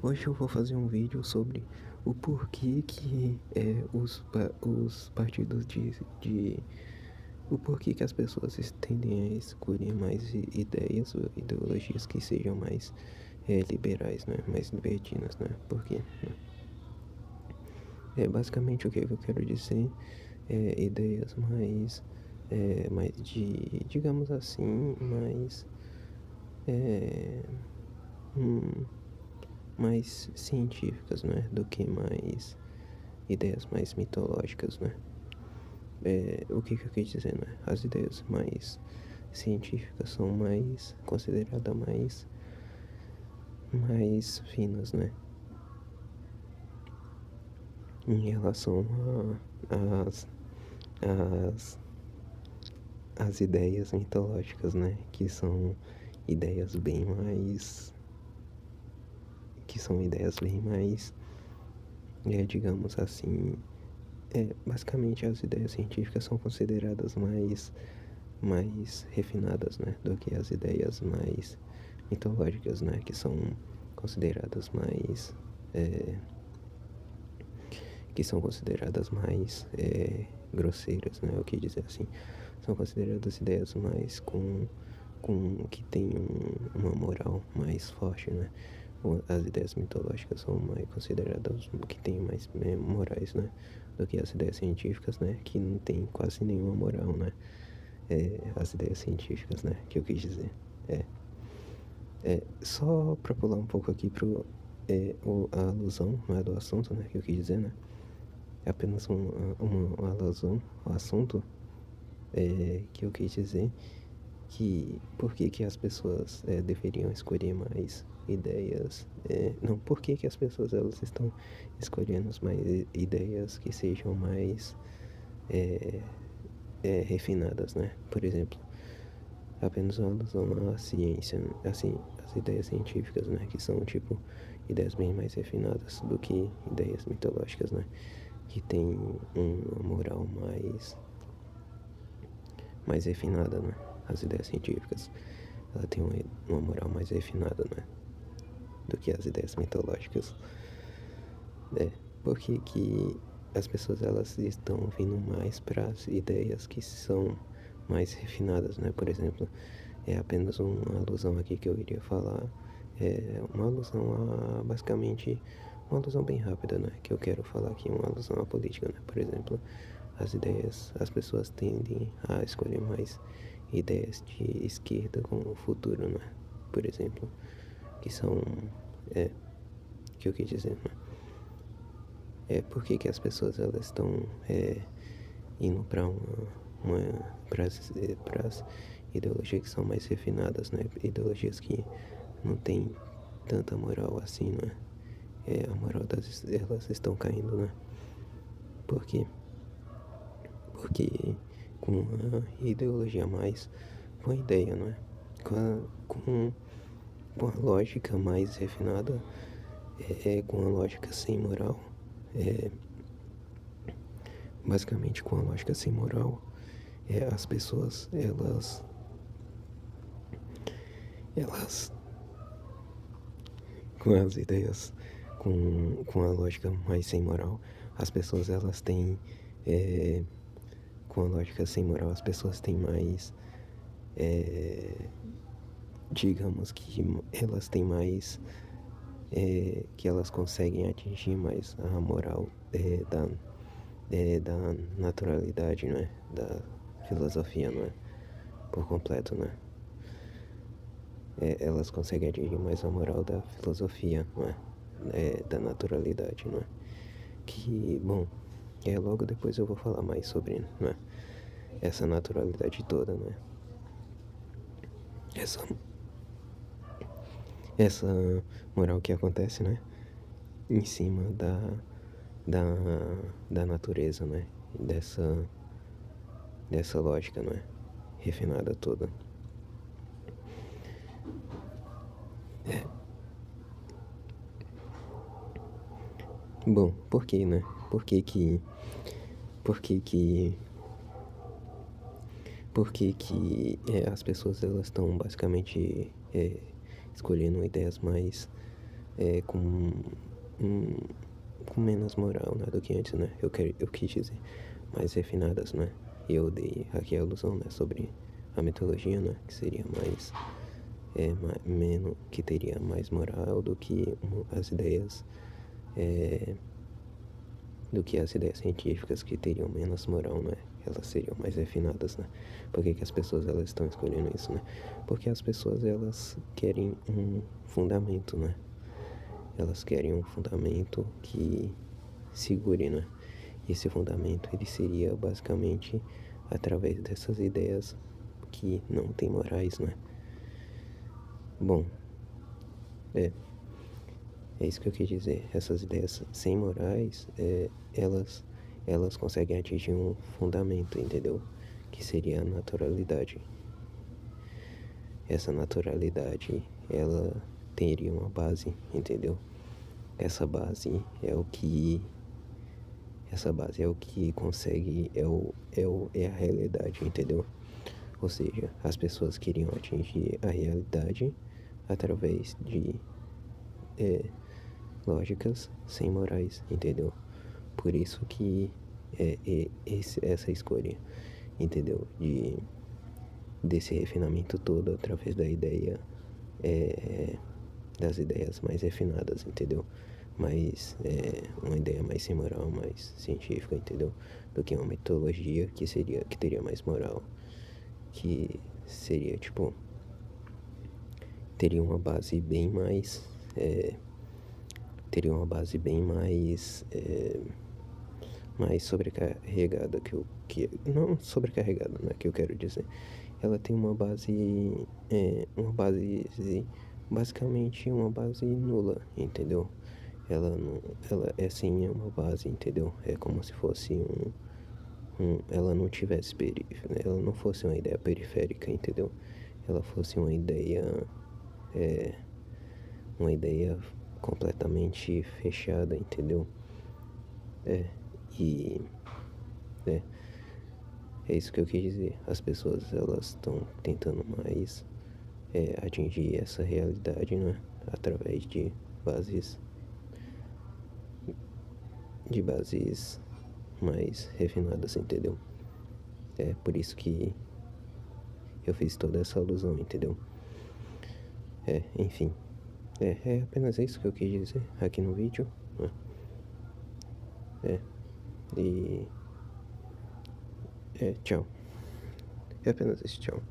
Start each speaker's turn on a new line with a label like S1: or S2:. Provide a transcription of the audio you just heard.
S1: Hoje eu vou fazer um vídeo sobre o porquê que os partidos o porquê que as pessoas tendem a escolher mais ideias ou ideologias que sejam mais liberais, né? Mais libertinas, né? Por quê? Basicamente o que eu quero dizer é ideias mais digamos assim, é, hum, mais científicas, né? Do que mais ideias mais mitológicas, né? O que eu quis dizer, né? As ideias mais científicas são mais consideradas mais finas, né? Em relação às as, as ideias mitológicas, né? Que são ideias bem mais que são ideias bem mais, digamos assim, basicamente as ideias científicas são consideradas mais refinadas, né, do que as ideias mais mitológicas, né, que são consideradas é, grosseiras, né, o que dizer assim, são consideradas ideias mais com que tem uma moral mais forte, né. As ideias mitológicas são mais consideradas que tem mais morais, né, do que as ideias científicas, né, que não tem quase nenhuma moral, né. As ideias científicas, né, que eu quis dizer. Só para pular um pouco aqui a alusão, não é do assunto, né, que eu quis dizer, né, é apenas uma alusão ao assunto, que eu quis dizer que por que as pessoas deveriam escolher mais ideias, não, por que as pessoas elas estão escolhendo mais ideias que sejam mais refinadas, né, por exemplo, apenas uma alusão à ciência, né? Assim, as ideias científicas, né, que são tipo ideias bem mais refinadas do que ideias mitológicas, né, que tem uma moral mais refinada, né. As ideias científicas, ela tem uma moral mais refinada, né, do que as ideias mitológicas. Porque que as pessoas elas estão vindo mais para as ideias que são mais refinadas, né? Por exemplo, é apenas uma alusão aqui que eu iria falar, uma alusão a basicamente uma alusão bem rápida, né? Que eu quero falar aqui, uma alusão à política, né? Por exemplo, as pessoas tendem a escolher mais ideias de esquerda com o futuro, né? Por exemplo, que são, que eu quis dizer, né? Por que as pessoas elas estão indo para para as ideologias que são mais refinadas, né? Ideologias que não tem tanta moral assim, né? A moral elas estão caindo, né? Por quê? Porque com a ideologia mais, com a ideia, não é? Com a lógica mais refinada, com a lógica sem moral, é, basicamente com a lógica sem moral, as pessoas elas com as ideias com a lógica mais sem moral, as pessoas elas têm com a lógica sem moral, as pessoas têm mais, digamos que elas têm mais, que elas conseguem atingir mais a moral da naturalidade, não é? Da filosofia, não é? Por completo, né? Elas conseguem atingir mais a moral da filosofia, não é? Da naturalidade, não é? Que, bom, logo depois eu vou falar mais sobre, não é? Essa naturalidade toda, né? Essa, essa moral que acontece, né? Em cima da, da natureza, né? Dessa lógica, né? Refinada toda. Bom, por que, né? Por que que, as pessoas elas estão basicamente escolhendo ideias com, com menos moral, né, do que antes, né? Eu quis dizer mais refinadas, né? E eu dei aqui a alusão, né, sobre a mitologia, né, que seria mais menos, que teria mais moral do que as ideias científicas, que teriam menos moral, né? Elas seriam mais refinadas, né? Por que as pessoas elas estão escolhendo isso, né? Porque as pessoas elas querem um fundamento, né? Elas querem um fundamento que segure, né? E esse fundamento ele seria basicamente através dessas ideias que não tem morais, né? Bom, é isso que eu quis dizer. Essas ideias sem morais, elas conseguem atingir um fundamento, entendeu? Que seria a naturalidade. Essa naturalidade, ela teria uma base, entendeu? Essa base é o que consegue, é a realidade, entendeu? Ou seja, as pessoas queriam atingir a realidade através de lógicas sem morais, entendeu? Por isso que essa escolha, entendeu? Desse refinamento todo através da ideia, das ideias mais refinadas, entendeu? Mais, uma ideia mais sem moral, mais científica, entendeu? Do que uma mitologia que teria mais moral, que seria, tipo, teria uma base bem mais, mais sobrecarregada não sobrecarregada, né, que eu quero dizer. Ela tem uma base, basicamente uma base nula, entendeu? Ela é sim uma base, entendeu? É como se fosse ela não tivesse ela não fosse uma ideia periférica, entendeu? Ela fosse uma ideia completamente fechada, entendeu? E é, é isso que eu quis dizer. As pessoas elas estão tentando mais atingir essa realidade, né? Através de bases mais refinadas, entendeu? É por isso que eu fiz toda essa alusão, entendeu? Enfim. É apenas isso que eu quis dizer aqui no vídeo, né? E tchau. É apenas isso, tchau.